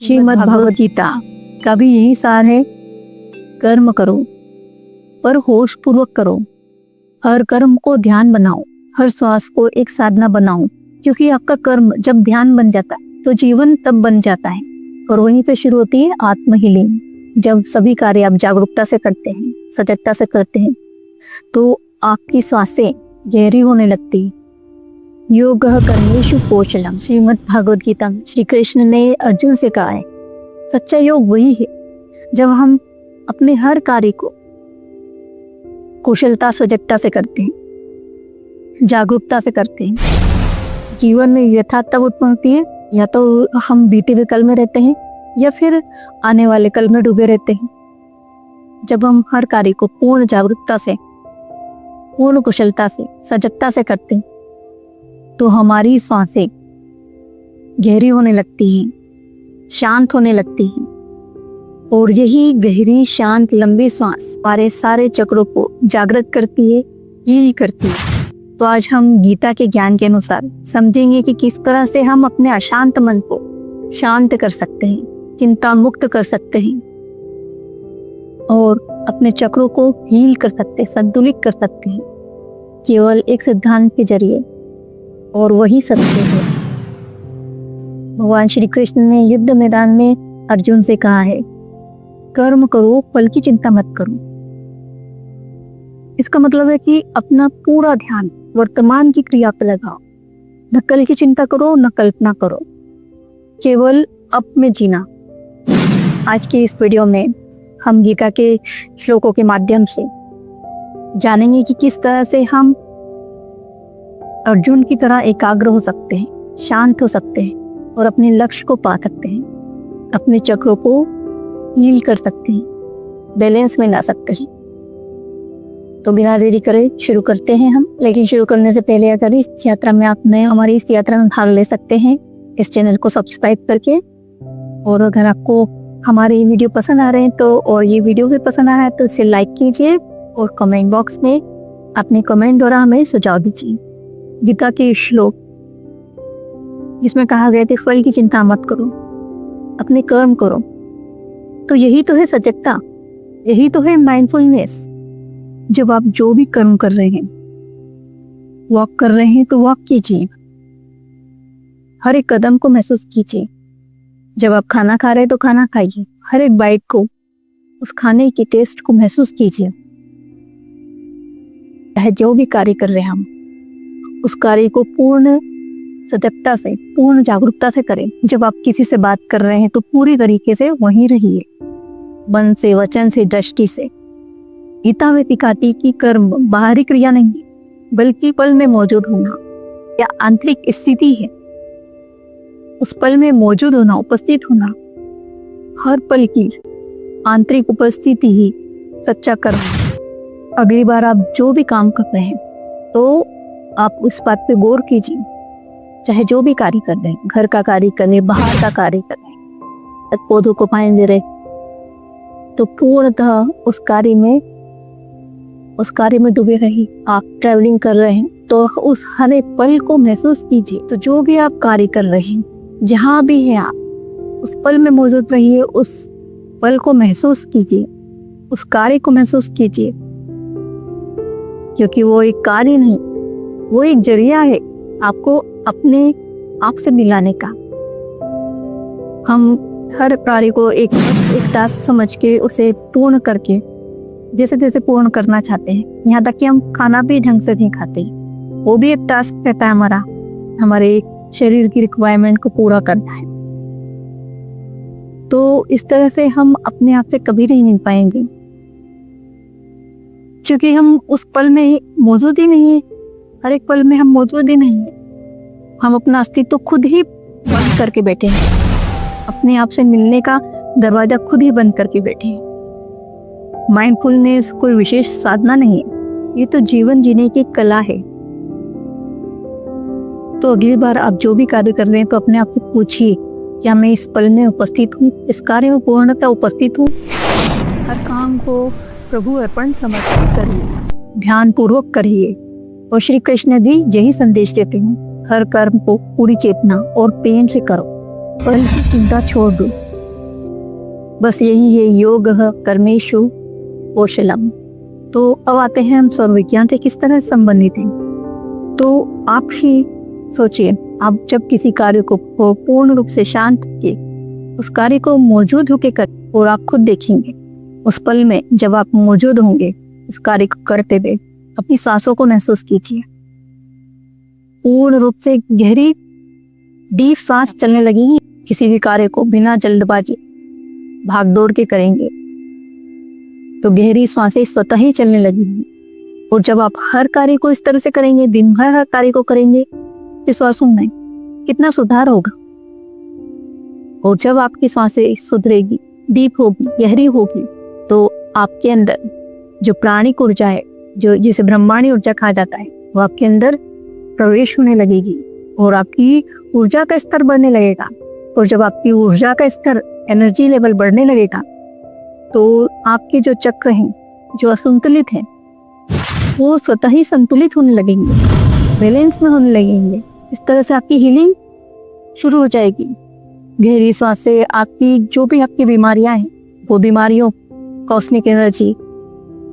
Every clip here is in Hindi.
श्रीमद् भगवद गीता का भी यही सार है। कर्म करो पर होश पूर्वक करो, हर कर्म को ध्यान बनाओ, हर श्वास को एक साधना बनाओ, क्योंकि आपका कर्म जब ध्यान बन जाता है तो जीवन तब बन जाता है। और वहीं से शुरू होती है आत्म हीलिंग। जब सभी कार्य आप जागरूकता से करते हैं, सजगता से करते हैं, तो आपकी सांसें गहरी होने लगती। योग कर्मेषु कौशलम, श्रीमद् भागवत गीता में श्री कृष्ण ने अर्जुन से कहा है, सच्चा योग वही है जब हम अपने हर कार्य को कुशलता सजगता से करते हैं, जागरूकता से करते हैं। जीवन में यथार्थ तब उत्पन्न होती है, या तो हम बीते हुए कल में रहते हैं या फिर आने वाले कल में डूबे रहते हैं। जब हम हर कार्य को पूर्ण जागरूकता से, पूर्ण कुशलता से, सजगता से करते हैं, तो हमारी सांसें गहरी होने लगती हैं, शांत होने लगती हैं। और यही गहरी शांत लंबी सांस हमारे सारे चक्रों को जागृत करती है, हील करती है। तो आज हम गीता के ज्ञान के अनुसार समझेंगे कि किस तरह से हम अपने अशांत मन को शांत कर सकते हैं, चिंता मुक्त कर सकते हैं और अपने चक्रों को हील कर सकते हैं, संतुलित कर सकते हैं, केवल एक सिद्धांत के जरिए। और वही सत्य है। भगवान श्री कृष्ण ने युद्ध मैदान में अर्जुन से कहा है, कर्म करो, फल की चिंता मत करो। इसका मतलब है कि अपना पूरा ध्यान वर्तमान की क्रिया पर लगाओ। न कल की चिंता करो, न कल्पना करो, केवल अब में जीना। आज की इस वीडियो में हम गीता के श्लोकों के माध्यम से जानेंगे कि किस तरह से हम अर्जुन की तरह एकाग्र हो सकते हैं, शांत हो सकते हैं और अपने लक्ष्य को पा सकते हैं, अपने चक्रों को हील कर सकते हैं, बैलेंस में ला सकते हैं। तो बिना देरी करे शुरू करते हैं हम। लेकिन शुरू करने से पहले अगर इस यात्रा में आप नए, हमारी इस यात्रा में भाग ले सकते हैं इस चैनल को सब्सक्राइब करके। और अगर आपको हमारे ये वीडियो पसंद आ रहे हैं तो, और ये वीडियो भी पसंद आ रहा है तो इसे लाइक कीजिए और कमेंट बॉक्स में अपने कमेंट द्वारा हमें सुझाव दीजिए। गीता के श्लोक जिसमें कहा गया था, फल की चिंता मत करो, अपने कर्म करो। तो यही तो है सजगता, यही तो है माइंडफुलनेस। जब आप जो भी कर्म कर रहे हैं, वॉक कर रहे हैं तो वॉक कीजिए, हर एक कदम को महसूस कीजिए। जब आप खाना खा रहे हैं तो खाना खाइए, हर एक बाइट को, उस खाने के टेस्ट को महसूस कीजिए। चाहे जो भी कार्य कर रहे हैं हम, उस कार्य को पूर्ण सजगता से, पूर्ण जागरूकता से करें। जब आप किसी से बात कर रहे हैं तो पूरी तरीके से वहीं रहिए, मन से, वचन से, दृष्टि से। गीता में सिखाती कि कर्म बाहरी क्रिया नहीं बल्कि पल में मौजूद होना या आंतरिक स्थिति है। उस पल में मौजूद होना, उपस्थित होना, हर पल की आंतरिक उपस्थिति ही सच्चा कर्म है। अगली बार आप जो भी काम कर रहे हैं तो आप उस बात पे गौर कीजिए। चाहे जो भी कार्य कर रहे हैं, घर का कार्य कर रहे हैं, बाहर का कार्य कर रहे हैं, पौधों को पानी दे रहे, तो पूर्णतः उस कार्य में डूबे रहिए। आप ट्रैवलिंग कर रहे हैं तो उस हर एक पल को महसूस कीजिए। तो जो भी आप कार्य कर रहे हैं, जहां भी है आप, उस पल में मौजूद रहिए, उस पल को महसूस कीजिए, उस कार्य को महसूस कीजिए। क्योंकि वो एक कार्य नहीं, वो एक जरिया है आपको अपने आप से मिलाने का। हम हर कार्य को एक टास्क समझ के उसे पूर्ण करके जैसे जैसे पूर्ण करना चाहते हैं, यहाँ तक कि हम खाना भी ढंग से नहीं खाते, वो भी एक टास्क रहता है हमारा, हमारे शरीर की रिक्वायरमेंट को पूरा करना है। तो इस तरह से हम अपने आप से कभी नहीं मिल पाएंगे, क्योंकि हम उस पल में मौजूद ही नहीं है। हर एक पल में हम मौजूद ही नहीं है। हम अपना अस्तित्व खुद ही बंद करके बैठे हैं, अपने आप से मिलने का दरवाजा खुद ही बंद करके बैठे हैं। माइंडफुलनेस कोई विशेष साधना नहीं है, ये तो जीवन जीने की कला है। तो अगली बार आप जो भी कार्य कर रहे हैं तो अपने आप से पूछिए, क्या मैं इस पल में उपस्थित हूँ, इस कार्य में पूर्णतः उपस्थित हूँ। हर काम को प्रभु अर्पण समर्पित करिए, ध्यान पूर्वक करिए। और श्री कृष्ण भी यही संदेश देते हैं, हर कर्म को पूरी चेतना और प्रेम से करो, पल की चिंता छोड़ दो, बस यही है योग कर्मेषु कौशलम। तो अब आते हैं हम सौर विज्ञान से किस तरह संबंधित हैं। तो आप ही सोचिए, आप जब किसी कार्य को पूर्ण रूप से शांत किए, उस कार्य को मौजूद होके कर, और आप खुद देखेंगे उस पल में जब आप मौजूद होंगे उस कार्य को करते हुए, अपनी सांसों को महसूस कीजिए। पूर्ण रूप से गहरी डीप सांस चलने लगेगी। किसी भी कार्य को बिना जल्दबाजी भागदौड़ के करेंगे तो गहरी सांसें स्वतः ही चलने लगेंगी। और जब आप हर कार्य को इस तरह से करेंगे, दिन भर हर कार्य को करेंगे, तो श्वासों में कितना सुधार होगा। और जब आपकी सांसें सुधरेगी, डीप होगी, गहरी होगी, तो आपके अंदर जो प्राणिक ऊर्जा है, जो जिसे ब्रह्मांडी ऊर्जा कहा जाता है, वो आपके अंदर प्रवेश होने लगेगी और आपकी ऊर्जा का स्तर बढ़ने लगेगा। और जब आपकी ऊर्जा का स्तर, एनर्जी लेवल बढ़ने लगेगा, तो आपके जो चक्र हैं, जो असंतुलित हैं, वो स्वतः ही संतुलित होने लगेंगे, बैलेंस में होने लगेंगे। इस तरह से आपकी हीलिंग शुरू हो जाएगी। गहरी सांस से आपकी जो भी आपकी बीमारियां हैं, वो बीमारियों, कॉस्मिक एनर्जी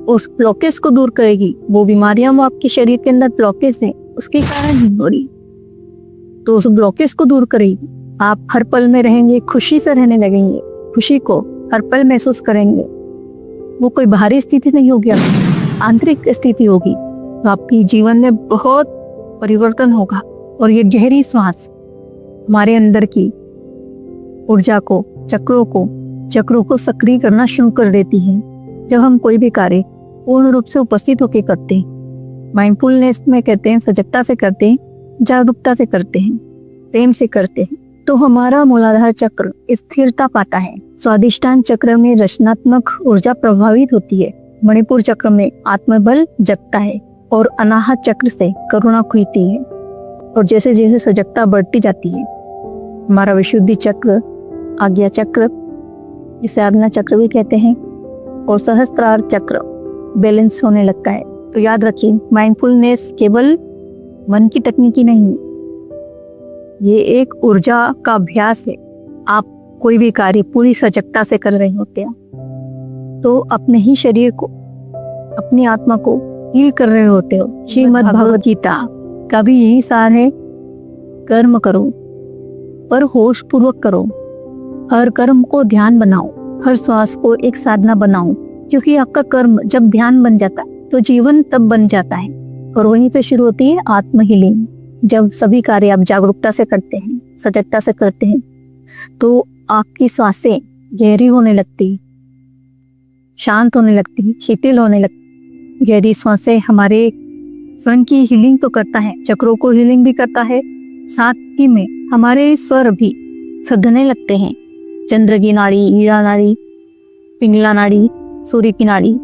उस ब्लॉकेज को दूर करेगी। वो बीमारियां वो आपके शरीर के अंदर ब्लॉकेज है, उसके कारण ही हो रही, तो उस ब्लॉकेज को दूर करेगी। आप हर पल में रहेंगे, खुशी से रहने लगेंगे, खुशी को हर पल महसूस करेंगे। वो कोई बाहरी स्थिति नहीं होगी, आंतरिक स्थिति होगी। तो आपके जीवन में बहुत परिवर्तन होगा। और ये गहरी सांस हमारे अंदर की ऊर्जा को, चक्रों को सक्रिय करना शुरू कर देती है। जब हम कोई भी कार्य पूर्ण रूप से उपस्थित होकर करते हैं, माइंडफुलनेस में कहते हैं, सजगता से करते हैं, जागरूकता से करते हैं, प्रेम से करते हैं, तो हमारा मूलाधार चक्र स्थिरता पाता है। स्वादिष्टान चक्र में रचनात्मक ऊर्जा प्रभावित होती है। मणिपुर चक्र में आत्मबल जगता है और अनाहत चक्र से करुणा खुलती है। और जैसे जैसे सजगता बढ़ती जाती है, हमारा विशुद्धि चक्र, आज्ञा चक्र, जिसे आज्ञा चक्र भी कहते हैं, और सहस्त्रार चक्र बैलेंस होने लगता है। तो याद रखिए, माइंडफुलनेस केवल मन की तकनीकी नहीं, ये एक ऊर्जा का अभ्यास है। आप कोई भी कार्य पूरी सजगता से कर रहे होते हैं, तो अपने ही शरीर को, अपनी आत्मा को हील कर रहे होते हो। श्रीमद् भगवद गीता का भी यही सार है, कर्म करो पर होश पूर्वक करो, हर कर्म को ध्यान बनाओ, हर श्वास को एक साधना बनाओ। क्योंकि आपका कर्म जब ध्यान बन जाता है तो जीवन तब बन जाता है। और वहीं से शुरू होती है आत्म हीलिंग। जब सभी कार्य आप जागरूकता से करते हैं, सजगता से करते हैं, तो आपकी सांसें गहरी होने लगती, शांत होने लगती, शीतल होने लगती। गहरी सांसें हमारे स्वयं की हीलिंग तो करता है, चक्रों को हीलिंग भी करता है, साथ ही में हमारे स्वर भी सधने लगते हैं। चंद्र की नाड़ी, ईड़ा नाड़ी, पिंगला नाड़ी, सूर्य की नाड़ी,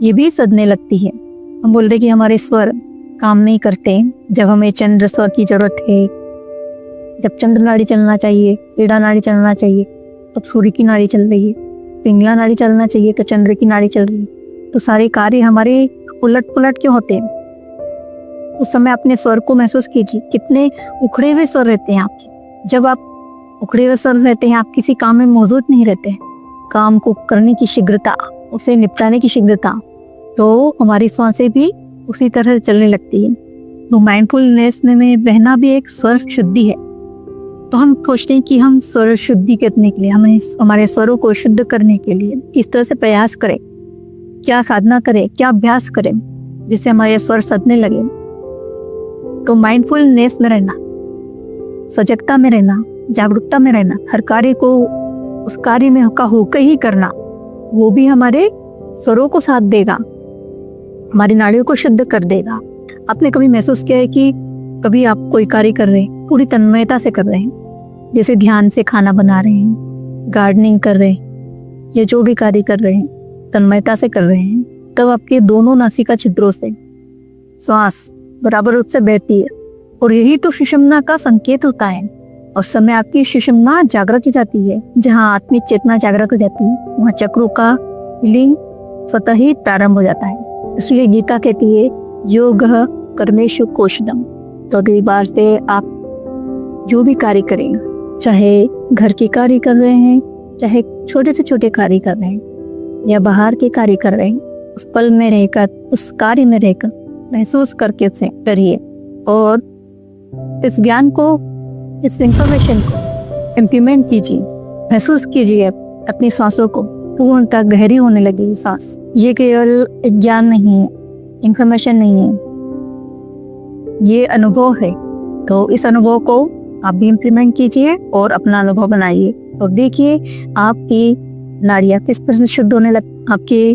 ये भी सधने लगती है। हम बोलते कि हमारे स्वर काम नहीं करते जब हमें चंद्र स्वर की जरूरत है। जब चंद्र नाड़ी चलना चाहिए, ईड़ा नाड़ी चलना चाहिए, तब सूर्य की नाड़ी चल रही है। पिंगला नाड़ी चलना चाहिए तो चंद्र की नाड़ी चल रही है। तो सारे कार्य हमारे उलट पुलट क्यों होते हैं? उस समय अपने स्वर को महसूस कीजिए, कितने उखड़े हुए स्वर रहते हैं आपके। जब आप उखड़े हुए स्वर रहते हैं, आप किसी काम में मौजूद नहीं रहते हैं। काम को करने की शीघ्रता, उसे निपटाने की शीघ्रता, तो हमारी सांसें भी उसी तरह से चलने लगती है। तो माइंडफुलनेस में बहना भी एक स्वर शुद्धि है। तो हम सोचते हैं कि हम स्वर शुद्धि करने के लिए, हमें हमारे स्वरों को शुद्ध करने के लिए किस तरह से प्रयास करें, क्या साधना करें, क्या अभ्यास करें जिससे हमारे स्वर सधने लगे। तो माइंडफुलनेस में रहना, सजगता में रहना, जागरूकता में रहना, हर कार्य को उस कार्य में होकर ही करना, वो भी हमारे स्वरों को साथ देगा, हमारी नाड़ियों को शुद्ध कर देगा। आपने कभी महसूस किया है कि कभी आप कोई कार्य कर रहे हैं, पूरी तन्मयता से कर रहे हैं, जैसे ध्यान से खाना बना रहे हैं, गार्डनिंग कर रहे हैं, या जो भी कार्य कर रहे हैं तन्मयता से कर रहे हैं, तब आपके दोनों नासिका छिद्रों से श्वास बराबर रूप से बहती है। और यही तो सुषुम्ना का संकेत होता है। और समय आपकी सुषुम्ना जागृत हो जाती है, जहाँ आत्मिक चेतना जागृत हो जाती है, वहाँ चक्रों का हीलिंग स्वतः ही प्रारंभ हो जाता है। इसलिए गीता कहती है योग कर्मेषु कौशलम। तो अगली बार से आप जो भी कार्य करें, चाहे घर के कार्य कर रहे हैं चाहे छोटे से छोटे कार्य कर रहे हैं या बाहर के कार्य कर रहे हैं, उस पल में रहकर, उस कार्य में रहकर महसूस करके से करिए और इस ज्ञान को, इस इंफॉर्मेशन को इम्प्लीमेंट कीजिए। महसूस कीजिए अपनी सांसों को, पूर्णतः गहरी होने लगी सांस। ये केवल एक ज्ञान नहीं है, इंफॉर्मेशन नहीं है, ये अनुभव है। तो इस अनुभव को आप भी इम्प्लीमेंट कीजिए और अपना अनुभव बनाइए और देखिए आपकी नाड़ियाँ किस तरह से शुद्ध होने लग, आपके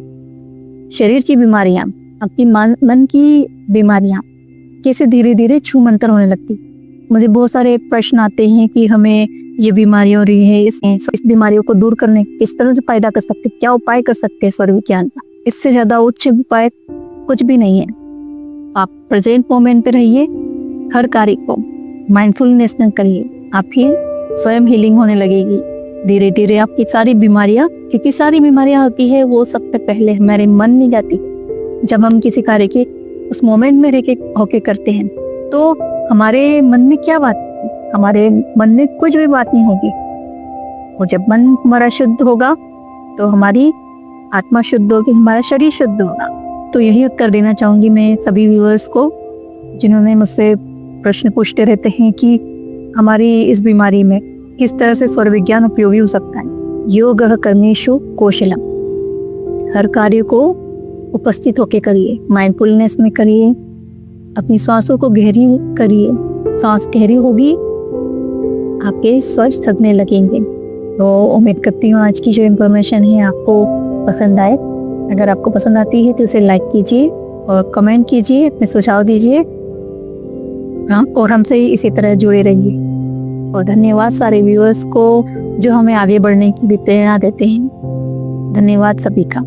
शरीर की बीमारियाँ, आपकी मन की बीमारियाँ कैसे धीरे धीरे छूमंतर होने लगती। मुझे बहुत सारे प्रश्न आते हैं कि हमें ये बीमारी हो रही है, इस बीमारियों को दूर करने किस तरह से पैदा कर सकते, क्या उपाय कर सकते हैं स्वर्ग विज्ञान का। इससे ज्यादा उच्च उपाय कुछ भी नहीं है। आप प्रेजेंट मोमेंट पे रहिए, हर कार्य को माइंडफुलनेस में करिए, आपकी स्वयं हीलिंग होने लगेगी। धीरे धीरे आपकी सारी बीमारियां, क्योंकि सारी बीमारियां होती है वो सबसे पहले हमारे मन में जाती। जब हम किसी कार्य के उस मोमेंट में रह के होके करते हैं तो हमारे मन में क्या बात, हमारे मन में कुछ भी बात नहीं होगी। और जब मन हमारा शुद्ध होगा तो हमारी आत्मा शुद्ध होगी, हमारा शरीर शुद्ध होगा। तो यही उत्तर देना चाहूंगी मैं सभी व्यूअर्स को जिन्होंने मुझसे प्रश्न पूछते रहते हैं कि हमारी इस बीमारी में किस तरह से स्वर विज्ञान उपयोगी हो सकता है। योग कर्मेषु कौशलम, हर कार्य को उपस्थित होके करिए, माइंडफुलनेस में करिए, अपनी सांसों को गहरी करिए। सांस गहरी होगी, आपके श्वास थकने लगेंगे। तो उम्मीद करती हूँ आज की जो इन्फॉर्मेशन है आपको पसंद आए। अगर आपको पसंद आती है तो इसे लाइक कीजिए और कमेंट कीजिए, अपने सुझाव दीजिए। हाँ, और हमसे इसी तरह जुड़े रहिए। और धन्यवाद सारे व्यूअर्स को जो हमें आगे बढ़ने की भी प्रेरणा देते हैं। धन्यवाद सभी का।